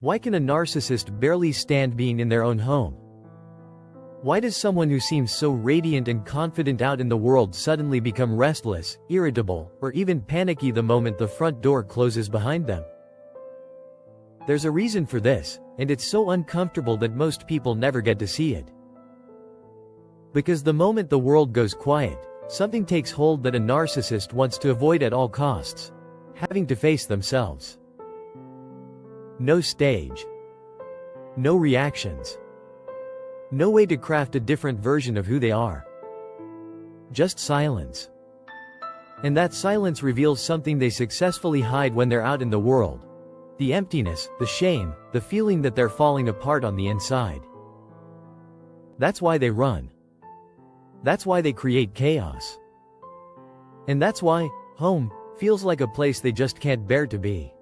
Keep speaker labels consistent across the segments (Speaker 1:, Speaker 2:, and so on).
Speaker 1: Why can a narcissist barely stand being in their own home? Why does someone who seems so radiant and confident out in the world suddenly become restless, irritable, or even panicky the moment the front door closes behind them? There's a reason for this, and it's so uncomfortable that most people never get to see it. Because the moment the world goes quiet, something takes hold that a narcissist wants to avoid at all costs: having to face themselves. No stage. No reactions. No way to craft a different version of who they are. Just silence. And that silence reveals something they successfully hide when they're out in the world: the emptiness, the shame, the feeling that they're falling apart on the inside. That's why they run. That's why they create chaos. And that's why home feels like a place they just can't bear to be.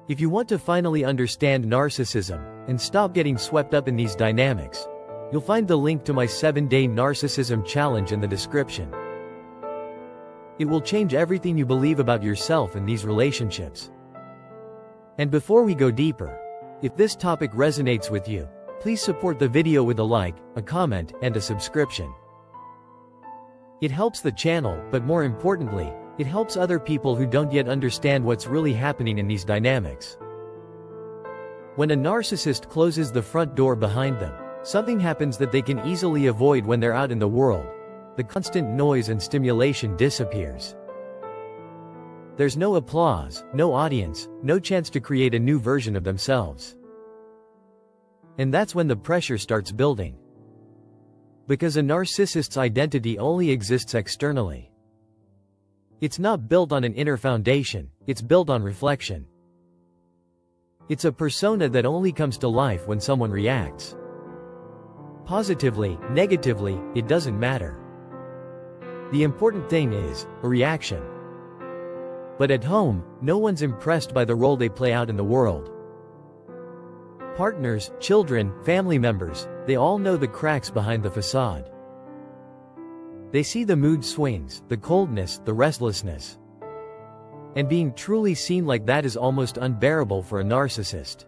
Speaker 1: If you want to finally understand narcissism and stop getting swept up in these dynamics, you'll find the link to my 7-day narcissism challenge in the description. It will change everything you believe about yourself and these relationships. And before we go deeper, if this topic resonates with you, please support the video with a like, a comment, and a subscription. It helps the channel, but more importantly, it helps other people who don't yet understand what's really happening in these dynamics. When a narcissist closes the front door behind them, something happens that they can easily avoid when they're out in the world. The constant noise and stimulation disappears. There's no applause, no audience, no chance to create a new version of themselves. And that's when the pressure starts building. Because a narcissist's identity only exists externally. It's not built on an inner foundation, it's built on reflection. It's a persona that only comes to life when someone reacts. Positively, negatively, it doesn't matter. The important thing is a reaction. But at home, no one's impressed by the role they play out in the world. Partners, children, family members, they all know the cracks behind the facade. They see the mood swings, the coldness, the restlessness. And being truly seen like that is almost unbearable for a narcissist.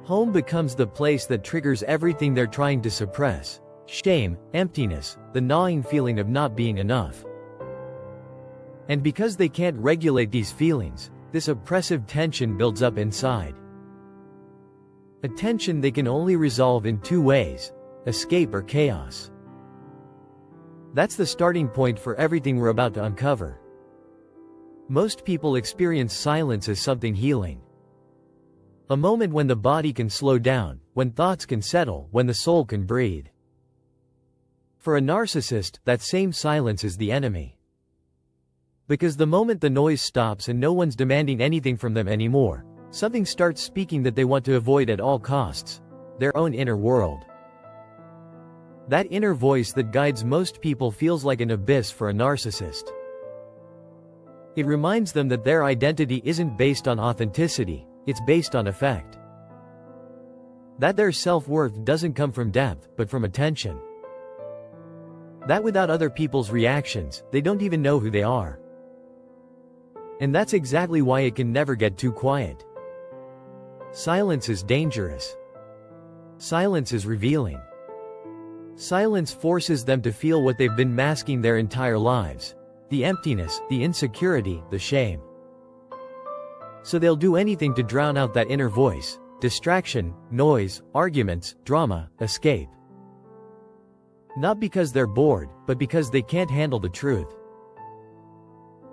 Speaker 1: Home becomes the place that triggers everything they're trying to suppress: shame, emptiness, the gnawing feeling of not being enough. And because they can't regulate these feelings, this oppressive tension builds up inside. A tension they can only resolve in two ways: escape or chaos. That's the starting point for everything we're about to uncover. Most people experience silence as something healing. A moment when the body can slow down, when thoughts can settle, when the soul can breathe. For a narcissist, that same silence is the enemy. Because the moment the noise stops and no one's demanding anything from them anymore, something starts speaking that they want to avoid at all costs: their own inner world. That inner voice that guides most people feels like an abyss for a narcissist. It reminds them that their identity isn't based on authenticity, it's based on effect. That their self-worth doesn't come from depth, but from attention. That without other people's reactions, they don't even know who they are. And that's exactly why it can never get too quiet. Silence is dangerous. Silence is revealing. Silence forces them to feel what they've been masking their entire lives: the emptiness, the insecurity, the shame. So they'll do anything to drown out that inner voice: distraction, noise, arguments, drama, escape. Not because they're bored, but because they can't handle the truth.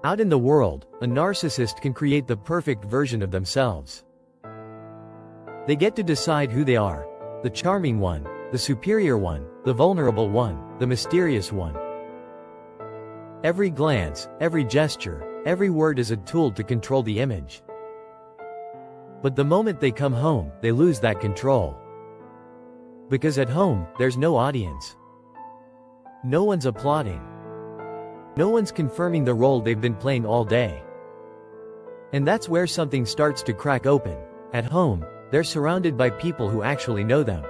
Speaker 1: Out in the world, a narcissist can create the perfect version of themselves. They get to decide who they are: the charming one, the superior one, the vulnerable one, the mysterious one. Every glance, every gesture, every word is a tool to control the image. But the moment they come home, they lose that control. Because at home, there's no audience. No one's applauding. No one's confirming the role they've been playing all day. And that's where something starts to crack open. At home, they're surrounded by people who actually know them.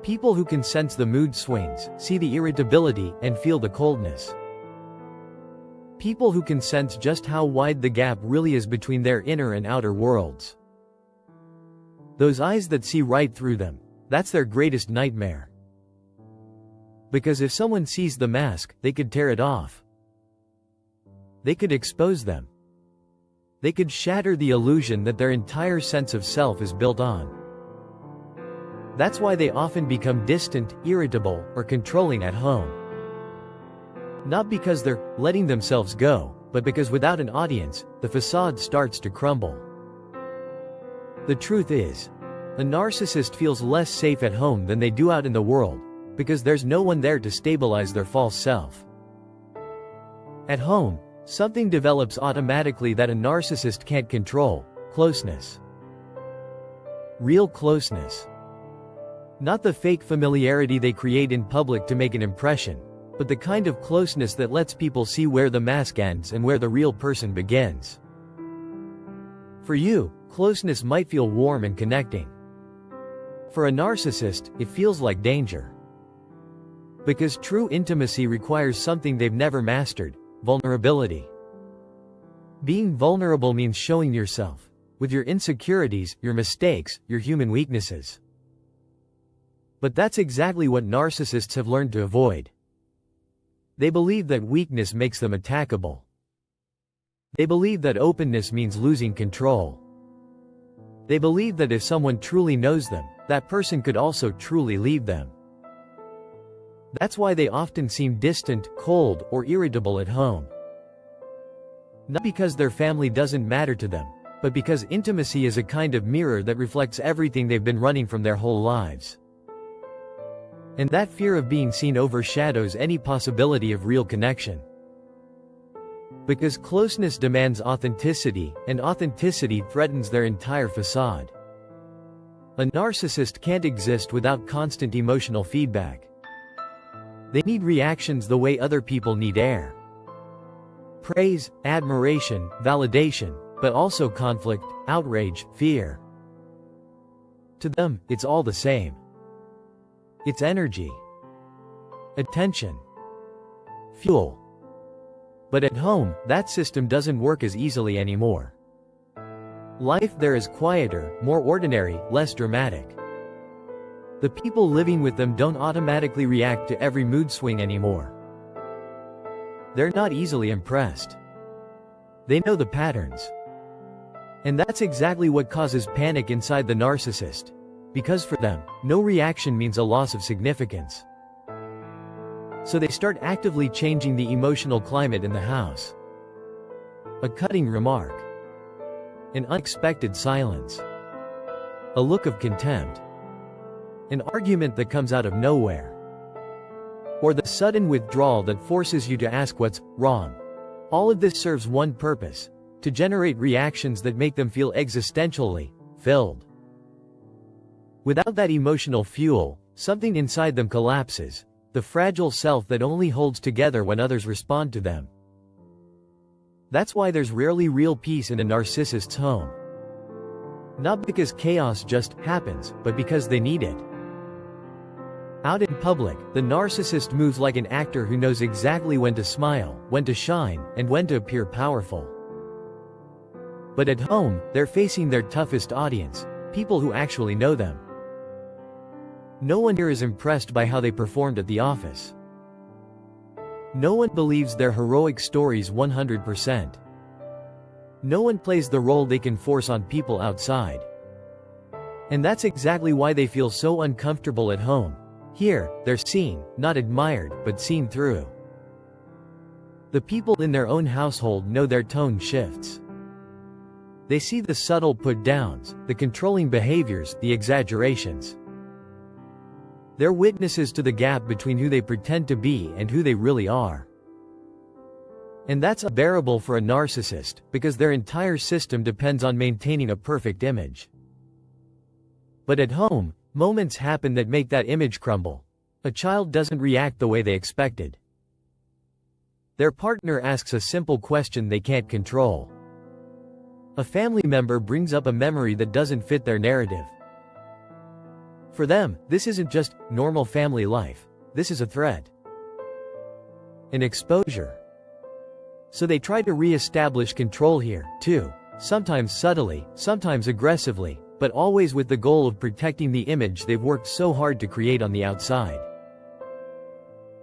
Speaker 1: People who can sense the mood swings, see the irritability, and feel the coldness. People who can sense just how wide the gap really is between their inner and outer worlds. Those eyes that see right through them, that's their greatest nightmare. Because if someone sees the mask, they could tear it off. They could expose them. They could shatter the illusion that their entire sense of self is built on. That's why they often become distant, irritable, or controlling at home. Not because they're letting themselves go, but because without an audience, the facade starts to crumble. The truth is, a narcissist feels less safe at home than they do out in the world, because there's no one there to stabilize their false self. At home, something develops automatically that a narcissist can't control: closeness. Real closeness. Not the fake familiarity they create in public to make an impression, but the kind of closeness that lets people see where the mask ends and where the real person begins. For you, closeness might feel warm and connecting. For a narcissist, it feels like danger. Because true intimacy requires something they've never mastered: vulnerability. Being vulnerable means showing yourself, with your insecurities, your mistakes, your human weaknesses. But that's exactly what narcissists have learned to avoid. They believe that weakness makes them attackable. They believe that openness means losing control. They believe that if someone truly knows them, that person could also truly leave them. That's why they often seem distant, cold, or irritable at home. Not because their family doesn't matter to them, but because intimacy is a kind of mirror that reflects everything they've been running from their whole lives. And that fear of being seen overshadows any possibility of real connection. Because closeness demands authenticity, and authenticity threatens their entire facade. A narcissist can't exist without constant emotional feedback. They need reactions the way other people need air. Praise, admiration, validation, but also conflict, outrage, fear. To them, it's all the same. It's energy, attention, fuel. But at home, that system doesn't work as easily anymore. Life there is quieter, more ordinary, less dramatic. The people living with them don't automatically react to every mood swing anymore. They're not easily impressed. They know the patterns. And that's exactly what causes panic inside the narcissist. Because for them, no reaction means a loss of significance. So they start actively changing the emotional climate in the house. A cutting remark. An unexpected silence. A look of contempt. An argument that comes out of nowhere. Or the sudden withdrawal that forces you to ask what's wrong. All of this serves one purpose: to generate reactions that make them feel existentially filled. Without that emotional fuel, something inside them collapses, the fragile self that only holds together when others respond to them. That's why there's rarely real peace in a narcissist's home. Not because chaos just happens, but because they need it. Out in public, the narcissist moves like an actor who knows exactly when to smile, when to shine, and when to appear powerful. But at home, they're facing their toughest audience, people who actually know them. No one here is impressed by how they performed at the office. No one believes their heroic stories 100%. No one plays the role they can force on people outside. And that's exactly why they feel so uncomfortable at home. Here, they're seen, not admired, but seen through. The people in their own household know their tone shifts. They see the subtle put-downs, the controlling behaviors, the exaggerations. They're witnesses to the gap between who they pretend to be and who they really are. And that's unbearable for a narcissist, because their entire system depends on maintaining a perfect image. But at home, moments happen that make that image crumble. A child doesn't react the way they expected. Their partner asks a simple question they can't control. A family member brings up a memory that doesn't fit their narrative. For them, this isn't just normal family life. This is a threat. An exposure. So they try to re-establish control here, too. Sometimes subtly, sometimes aggressively, but always with the goal of protecting the image they've worked so hard to create on the outside.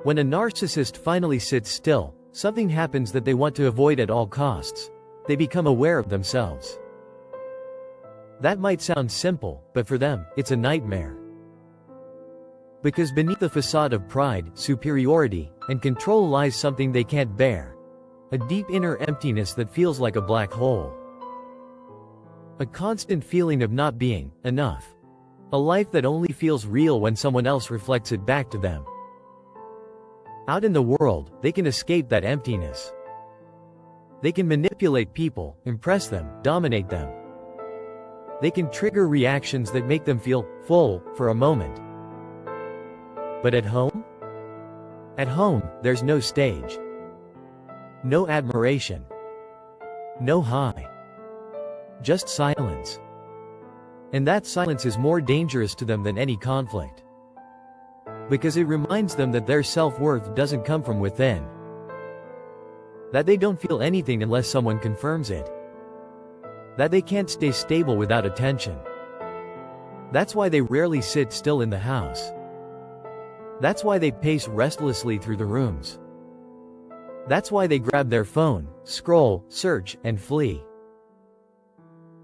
Speaker 1: When a narcissist finally sits still, something happens that they want to avoid at all costs. They become aware of themselves. That might sound simple, but for them, it's a nightmare. Because beneath the facade of pride, superiority, and control lies something they can't bear. A deep inner emptiness that feels like a black hole. A constant feeling of not being enough. A life that only feels real when someone else reflects it back to them. Out in the world, they can escape that emptiness. They can manipulate people, impress them, dominate them. They can trigger reactions that make them feel full for a moment. But at home? At home, there's no stage. No admiration. No high. Just silence. And that silence is more dangerous to them than any conflict. Because it reminds them that their self-worth doesn't come from within. That they don't feel anything unless someone confirms it. That they can't stay stable without attention. That's why they rarely sit still in the house. That's why they pace restlessly through the rooms. That's why they grab their phone, scroll, search, and flee.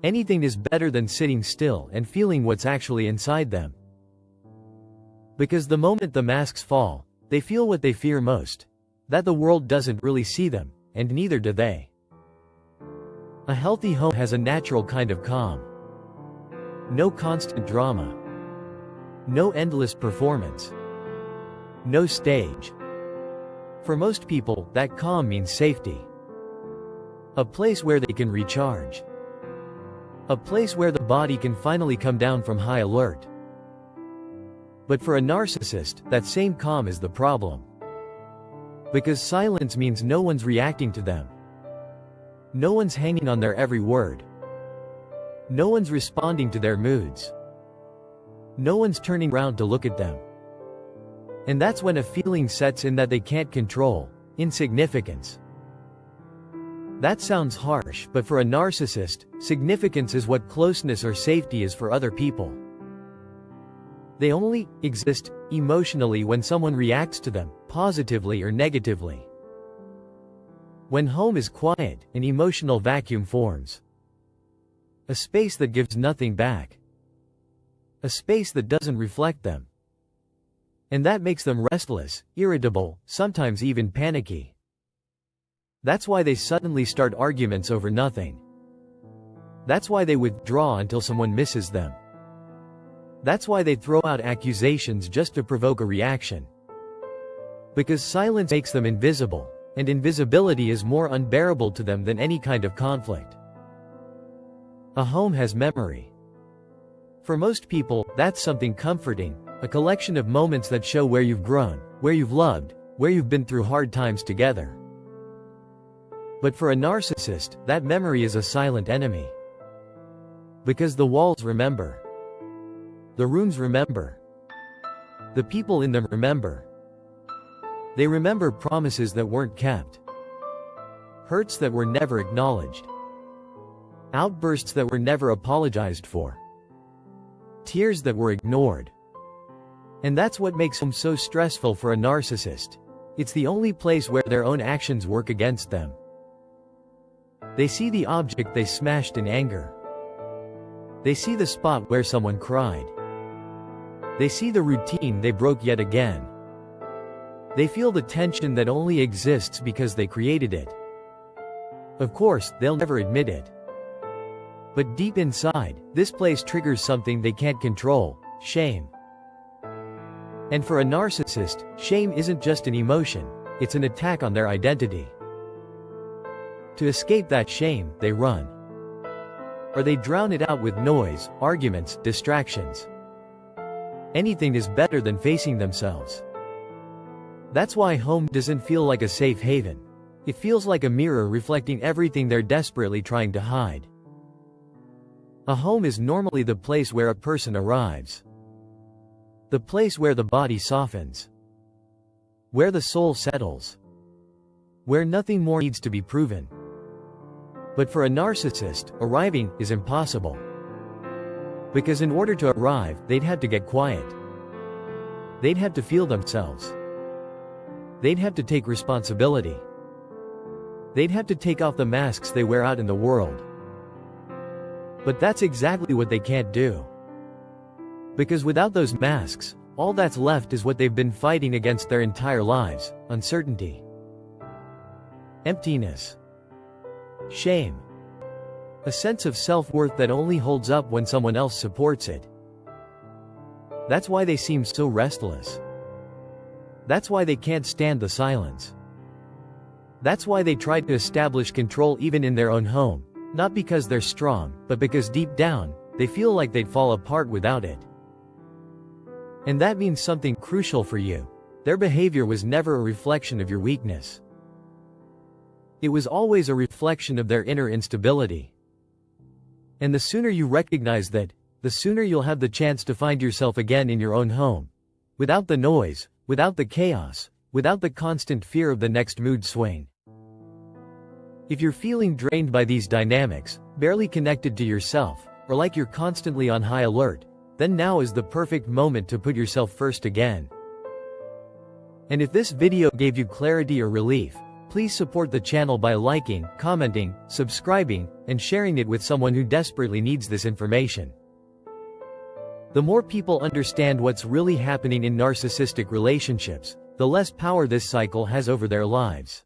Speaker 1: Anything is better than sitting still and feeling what's actually inside them. Because the moment the masks fall, they feel what they fear most. That the world doesn't really see them, and neither do they. A healthy home has a natural kind of calm. No constant drama. No endless performance. No stage. For most people, that calm means safety. A place where they can recharge. A place where the body can finally come down from high alert. But for a narcissist, that same calm is the problem. Because silence means no one's reacting to them. No one's hanging on their every word. No one's responding to their moods. No one's turning around to look at them. And that's when a feeling sets in that they can't control insignificance. That sounds harsh, but for a narcissist, significance is what closeness or safety is for other people. They only exist emotionally when someone reacts to them, positively or negatively. When home is quiet, an emotional vacuum forms. A space that gives nothing back. A space that doesn't reflect them. And that makes them restless, irritable, sometimes even panicky. That's why they suddenly start arguments over nothing. That's why they withdraw until someone misses them. That's why they throw out accusations just to provoke a reaction. Because silence makes them invisible, and invisibility is more unbearable to them than any kind of conflict. A home has memory. For most people, that's something comforting, a collection of moments that show where you've grown, where you've loved, where you've been through hard times together. But for a narcissist, that memory is a silent enemy. Because the walls remember. The rooms remember. The people in them remember. They remember promises that weren't kept. Hurts that were never acknowledged. Outbursts that were never apologized for. Tears that were ignored. And that's what makes home so stressful for a narcissist. It's the only place where their own actions work against them. They see the object they smashed in anger. They see the spot where someone cried. They see the routine they broke yet again. They feel the tension that only exists because they created it. Of course, they'll never admit it. But deep inside, this place triggers something they can't control: shame. And for a narcissist, shame isn't just an emotion, it's an attack on their identity. To escape that shame, they run. Or they drown it out with noise, arguments, distractions. Anything is better than facing themselves. That's why home doesn't feel like a safe haven. It feels like a mirror reflecting everything they're desperately trying to hide. A home is normally the place where a person arrives. The place where the body softens. Where the soul settles. where nothing more needs to be proven. But for a narcissist, arriving is impossible. Because in order to arrive, they'd have to get quiet. They'd have to feel themselves. They'd have to take responsibility. They'd have to take off the masks they wear out in the world. But that's exactly what they can't do. Because without those masks, all that's left is what they've been fighting against their entire lives: uncertainty, emptiness, shame, a sense of self-worth that only holds up when someone else supports it. That's why they seem so restless. That's why they can't stand the silence. That's why they try to establish control even in their own home, not because they're strong, but because deep down, they feel like they'd fall apart without it. And that means something crucial for you. Their behavior was never a reflection of your weakness. It was always a reflection of their inner instability. And the sooner you recognize that, the sooner you'll have the chance to find yourself again in your own home. Without the noise, without the chaos, without the constant fear of the next mood swing. If you're feeling drained by these dynamics, barely connected to yourself, or like you're constantly on high alert, then now is the perfect moment to put yourself first again. And if this video gave you clarity or relief, please support the channel by liking, commenting, subscribing, and sharing it with someone who desperately needs this information. The more people understand what's really happening in narcissistic relationships, the less power this cycle has over their lives.